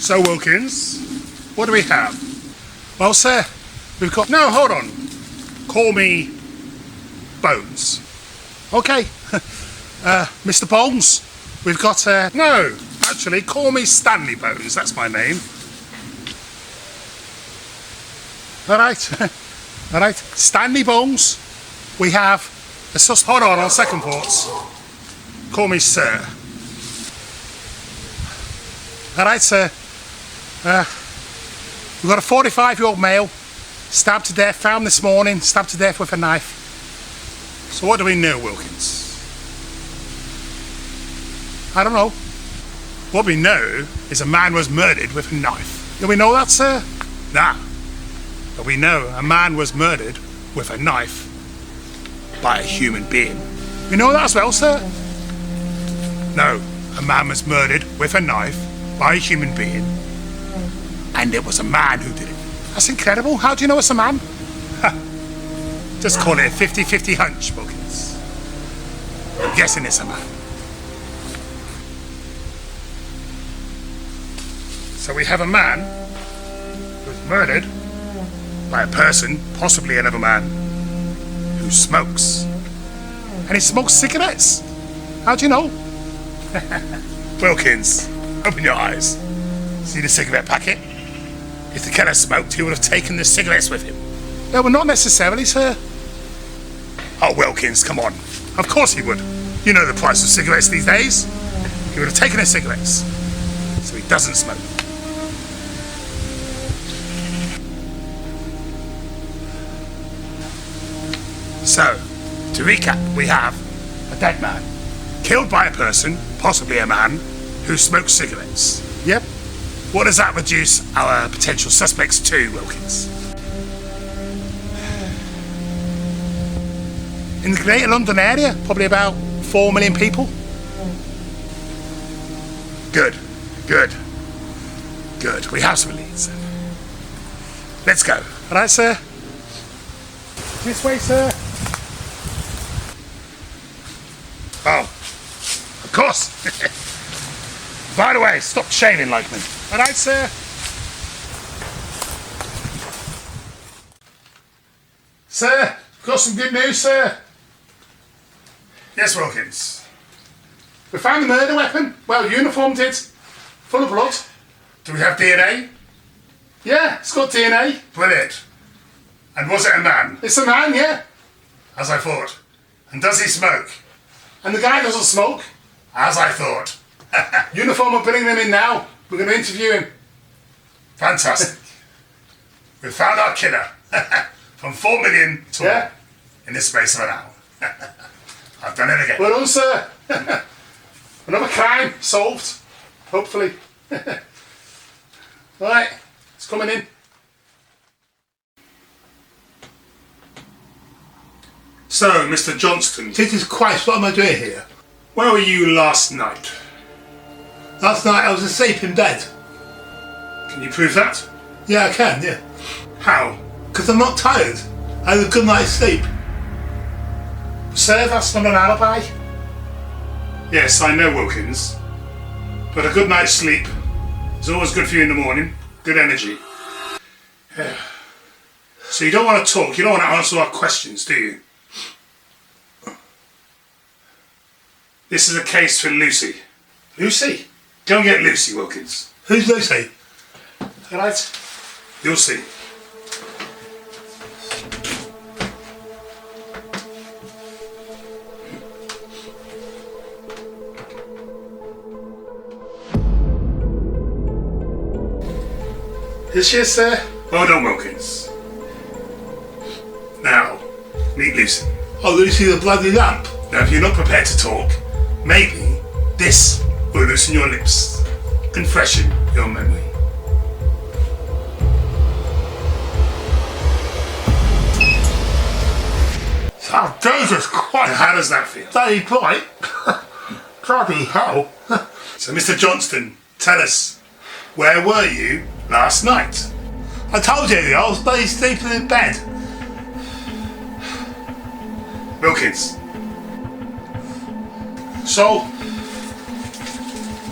So, Wilkins, what do we have? Well, sir, we've got... No, hold on. Call me Bones. Okay. Mr. Bones, we've got... No, actually, call me Stanley Bones. That's my name. All right. All right. Stanley Bones. We have a hold on second thoughts. Call me Sir. All right, sir. We've got a 45-year-old male stabbed to death, found this morning, stabbed to death with a knife. So what do we know, Wilkins? I don't know. What we know is a man was murdered with a knife. Do we know that, sir? Nah. But we know a man was murdered with a knife by a human being. We know that as well, sir? No. A man was murdered with a knife by a human being. And it was a man who did it. That's incredible. How do you know it's a man? Just call it a 50-50 hunch, Wilkins. I'm guessing it's a man. So we have a man who was murdered by a person, possibly another man, who smokes. And he smokes cigarettes. How do you know? Wilkins, open your eyes. See the cigarette packet? If the killer smoked, he would have taken the cigarettes with him. No, well, not necessarily, sir. Oh, Wilkins, come on. Of course he would. You know the price of cigarettes these days. He would have taken the cigarettes. So he doesn't smoke. So, to recap, we have a dead man, killed by a person, possibly a man, who smokes cigarettes. Yep. What does that reduce our potential suspects to, Wilkins? In the Greater London area, probably about 4 million people. Good, good, good. We have some leads. Let's go. All right, sir? This way, sir. Oh, of course. By the way, stop shaving like me. All right, sir? Sir, got some good news, sir. Yes, Wilkins. We found the murder weapon. Well, uniformed it. Full of blood. Do we have DNA? Yeah, it's got DNA. Brilliant. And was it a man? It's a man, yeah. As I thought. And does he smoke? And the guy doesn't smoke. As I thought. Uniform, we're bringing them in now. We're going to interview him. Fantastic. We've found our killer. From 4 million to 1 in the space of an hour. I've done it again. Well done, sir. Another crime solved. Hopefully. Right, it's coming in. So, Mr. Johnston. Jesus Christ, what am I doing here? Where were you last night? Last night I was asleep in bed. Can you prove that? Yeah, I can, yeah. How? Because I'm not tired. I had a good night's sleep. Sir, that's not an alibi. Yes, I know, Wilkins. But a good night's sleep is always good for you in the morning. Good energy. So you don't want to talk, you don't want to answer our questions, do you? This is a case for Lucy. Lucy? Go and get Lucy, Wilkins. Who's Lucy? Alright, you'll see. Here she is, sir. Well done, Wilkins. Now, meet Lucy. Oh, Lucy the bloody lamp. Now, if you're not prepared to talk, maybe this will loosen your lips and freshen your memory. Oh, Jesus Christ! How does that feel? Bloody bright. Bloody hell. So, Mr. Johnston, tell us, where were you last night? I told you, I was bloody sleeping in bed. Wilkins. So,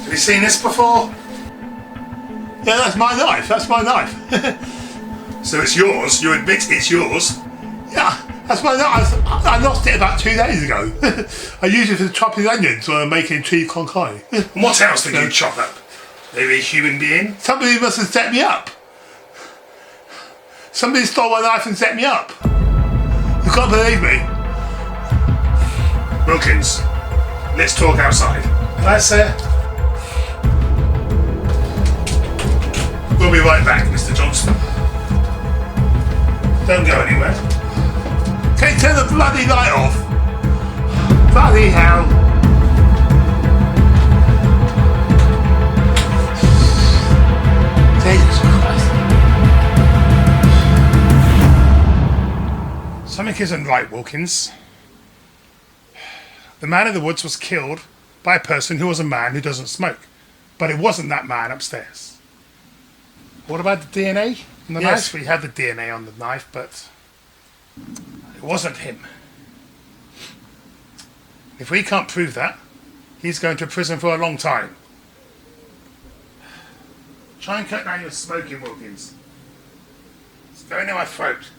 have you seen this before? Yeah, that's my knife. That's my knife. So it's yours. You admit it's yours. Yeah, that's my knife. I lost it about 2 days ago. I use it for chopping onions when I'm making cheese con carne. And what else did you chop up? Maybe a human being? Somebody must have set me up. Somebody stole my knife and set me up. You can't believe me. Wilkins, let's talk outside. Right, sir? We'll be right back, Mr. Johnson. Don't go anywhere. Can you turn the bloody light off? Bloody hell. Jesus Christ. Something isn't right, Wilkins. The man in the woods was killed by a person who was a man who doesn't smoke. But it wasn't that man upstairs. What about the DNA on the knife? Yes, we had the DNA on the knife, but it wasn't him. If we can't prove that, he's going to prison for a long time. Try and cut down your smoking, Wilkins. It's going down my throat.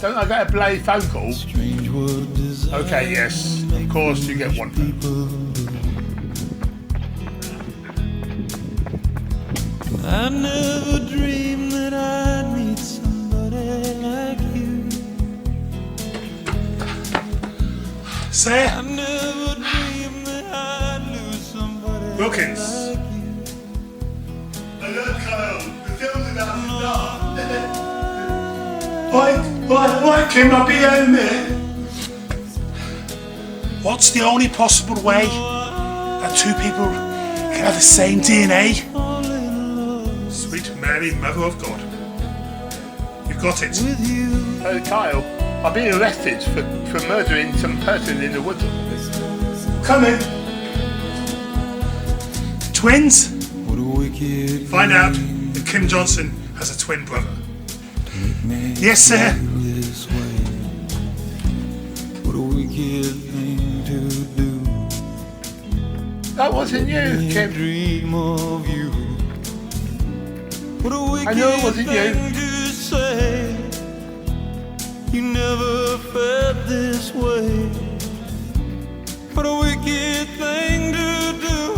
Don't I get a bloody phone call? Okay, yes. Of course you get one phone. I never dreamed that I'd meet somebody like you. Say I never dreamed that I'd lose somebody Wilkins. like you. Hello, Kyle. The film's about to start. Why came I behind me? What's the only possible way that two people can have the same DNA? Sweet Mary, Mother of God. You've got it. Oh, Kyle, I've been arrested for murdering some person in the woods. Come in. Twins? Find out if Kim Johnson has a twin brother. Yes, sir. What a wicked thing to do. That wasn't you, Kim. Dream of you. What a wicked I know it wasn't thing you. to say. You never felt this way. What a wicked thing to do.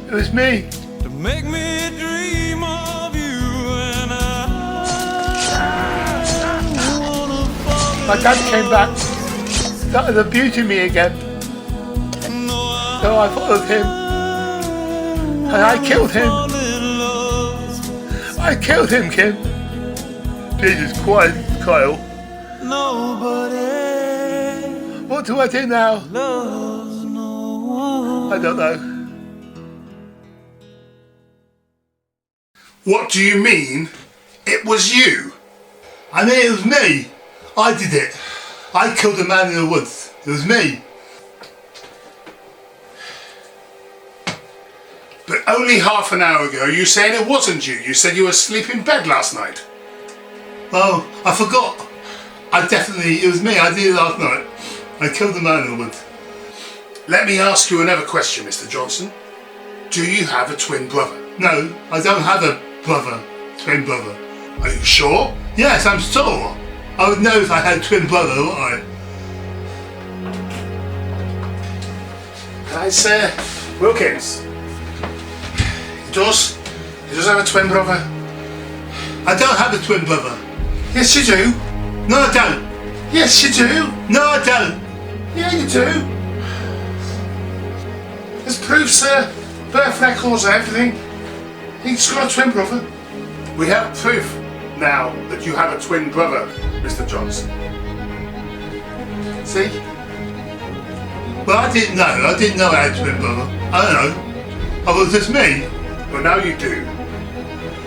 It was me. To make me dream of you, and I wanna fall. My dad came back, started abusing me again. So I followed him, and I killed him. I killed him, Kim. Jesus Christ, Kyle. Nobody What do I do now? loves no one. I don't know. What do you mean? It was you? I mean, it was me. I did it. I killed a man in the woods. It was me. But only half an hour ago you saying it wasn't you. You said you were asleep in bed last night. Oh, I forgot. It was me. I did it last night. I killed a man in the woods. Let me ask you another question, Mr. Johnson. Do you have a twin brother? No, I don't have a twin brother. Are you sure? Yes, I'm sure. I would know if I had a twin brother, wouldn't I? Hi, sir. Wilkins. He does have a twin brother. I don't have a twin brother. Yes, you do. No, I don't. Yes, you do. No, I don't. Yeah, you do. There's proof, sir. Birth records and everything. He's got a twin brother. We have proof now that you have a twin brother, Mr. Johnson. See? Well, I didn't know. I didn't know I had a twin brother. I don't know. I was just me. Well, now you do.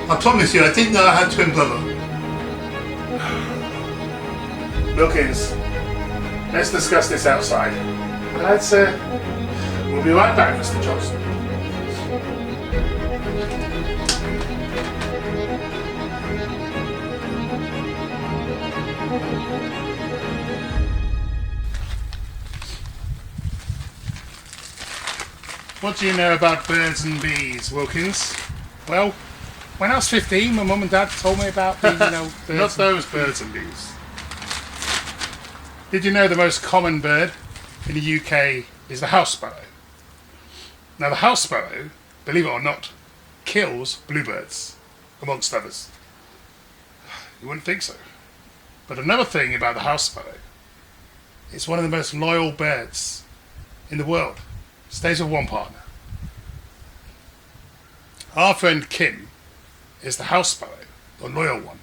I promise you, I didn't know I had a twin brother. Wilkins, let's discuss this outside. We'll be right back, Mr. Johnson. What do you know about birds and bees, Wilkins? Well, when I was 15, my mum and dad told me about the, birds. Not those birds and bees. Did you know the most common bird in the UK is the house sparrow? Now the house sparrow, believe it or not, kills bluebirds, amongst others. You wouldn't think so. But another thing about the house sparrow, it's one of the most loyal birds in the world. Stays with one partner. Our friend Kim is the house sparrow, the loyal one,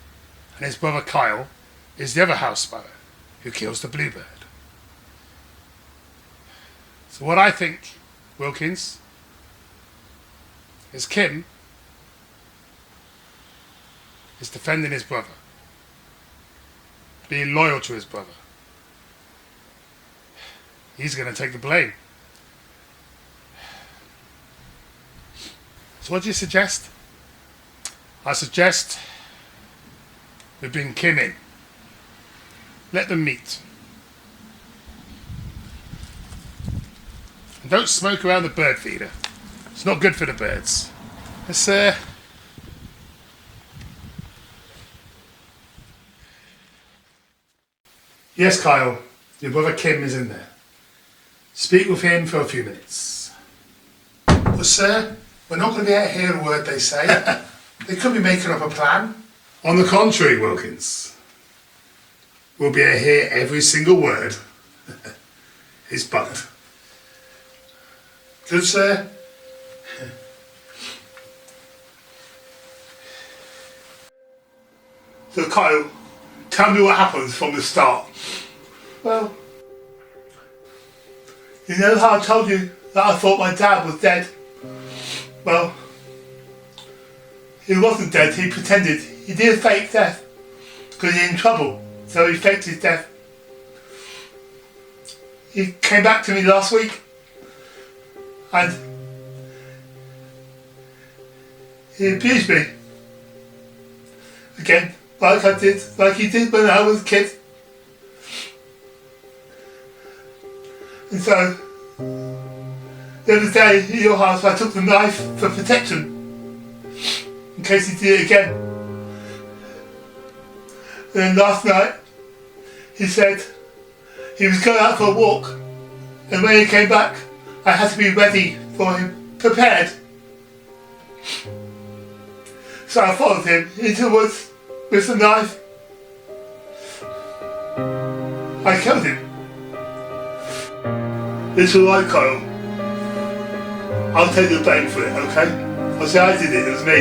and his brother Kyle is the other house sparrow who kills the bluebird. So what I think, Wilkins, is Kim is defending his brother, being loyal to his brother. He's going to take the blame. So what do you suggest? I suggest we bring Kim in. Let them meet. And don't smoke around the bird feeder. It's not good for the birds. It's Yes, Kyle. Your brother Kim is in there. Speak with him for a few minutes. Well, sir, we're not going to be able to hear a word they say. They could be making up a plan. On the contrary, Wilkins, we'll be able to hear every single word. It's bugged. Good, sir. So, Kyle, tell me what happens from the start. Well, you know how I told you that I thought my dad was dead? Well, he wasn't dead, he pretended. He did a fake death because he's in trouble, so he faked his death. He came back to me last week and he abused me again, like he did when I was a kid. And so the other day at your house I took the knife for protection in case he did it again. And then last night he said he was going out for a walk, and when he came back I had to be ready for him, prepared. So I followed him into the woods with the knife. I killed him. It's alright, Kyle. I'll take the blame for it, okay? I'll say I did it was me.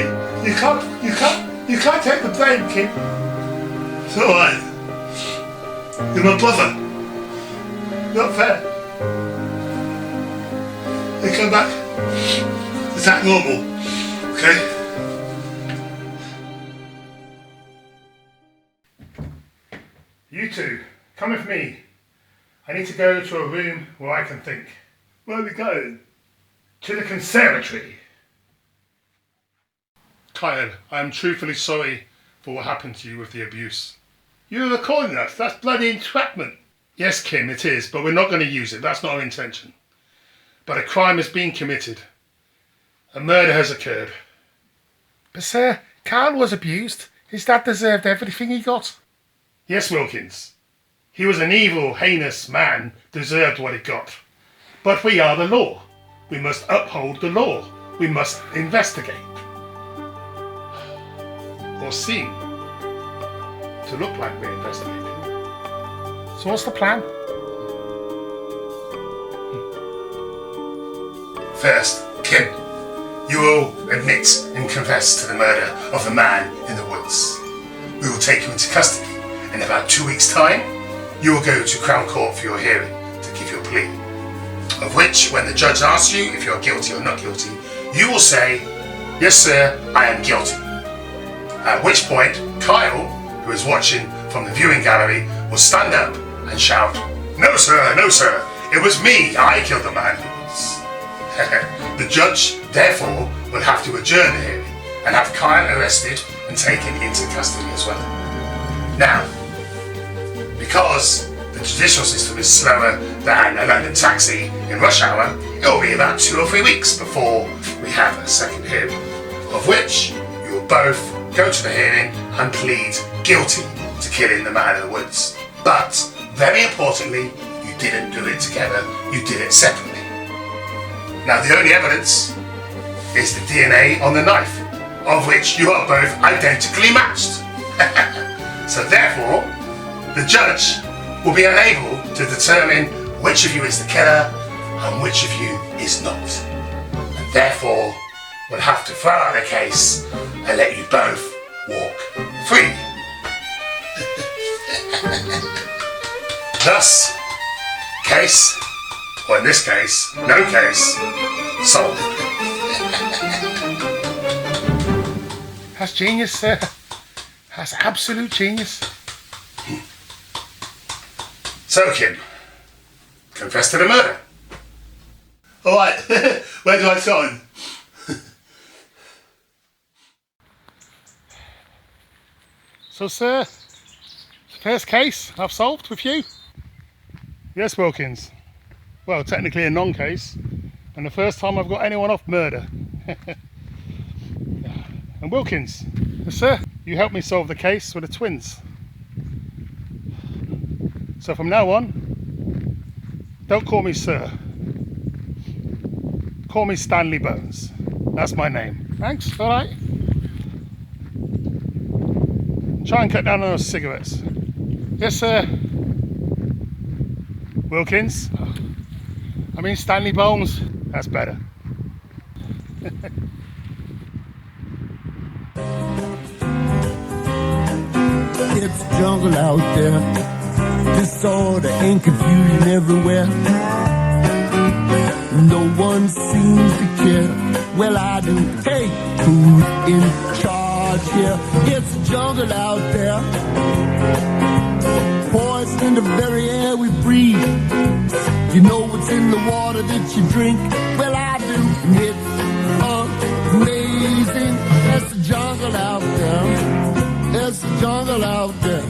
You can't take the blame, Kim. It's alright. You're my brother. Not fair. They come back. Is that normal? Okay? You two, come with me. I need to go to a room where I can think. Where are we going? To the conservatory. Kyle, I am truthfully sorry for what happened to you with the abuse. You're recording us. That's bloody entrapment. Yes, Kim, it is, but we're not going to use it. That's not our intention. But a crime has been committed. A murder has occurred. But sir, Carl was abused. His dad deserved everything he got. Yes, Wilkins. He was an evil, heinous man, deserved what he got. But we are the law. We must uphold the law. We must investigate. Or seem to look like we're investigating. So what's the plan? First, Kim, you will admit and confess to the murder of the man in the woods. We will take you into custody. In about 2 weeks' time, you will go to Crown Court for your hearing to give your plea. Of which, when the judge asks you if you're guilty or not guilty, you will say, "Yes, sir, I am guilty." At which point, Kyle, who is watching from the viewing gallery, will stand up and shout, "No sir, no sir, it was me, I killed the man who was." The judge, therefore, will have to adjourn the hearing and have Kyle arrested and taken into custody as well. Now, because the judicial system is slower than a London taxi in rush hour, it will be about 2 or 3 weeks before we have a second hearing, of which you will both go to the hearing and plead guilty to killing the man in the woods. But, very importantly, you didn't do it together, you did it separately. Now the only evidence is the DNA on the knife, of which you are both identically matched. So therefore, the judge will be unable to determine which of you is the killer and which of you is not. And therefore, will have to throw out the case and let you both walk free. Thus, case, or in this case, no case, solved. That's genius, sir. That's absolute genius. So, Kim, confess to the murder. Alright, where do I sign? So, sir, it's the first case I've solved with you? Yes, Wilkins. Well, technically a non-case, and the first time I've got anyone off murder. And Wilkins, Yes, sir. you helped me solve the case with the twins. So from now on, don't call me sir. Call me Stanley Bones. That's my name. Thanks, alright. Try and cut down on those cigarettes. Yes, sir. Wilkins, I mean Stanley Bones. that's better. It's jungle out there, disorder and confusion everywhere. No one seems to care. Well, I do. Hey, who's in charge here? It's jungle out there, poison in the very air we breathe. You know what's in the water that you drink? Well, I do. And it's amazing. There's a jungle out there. There's a jungle out there.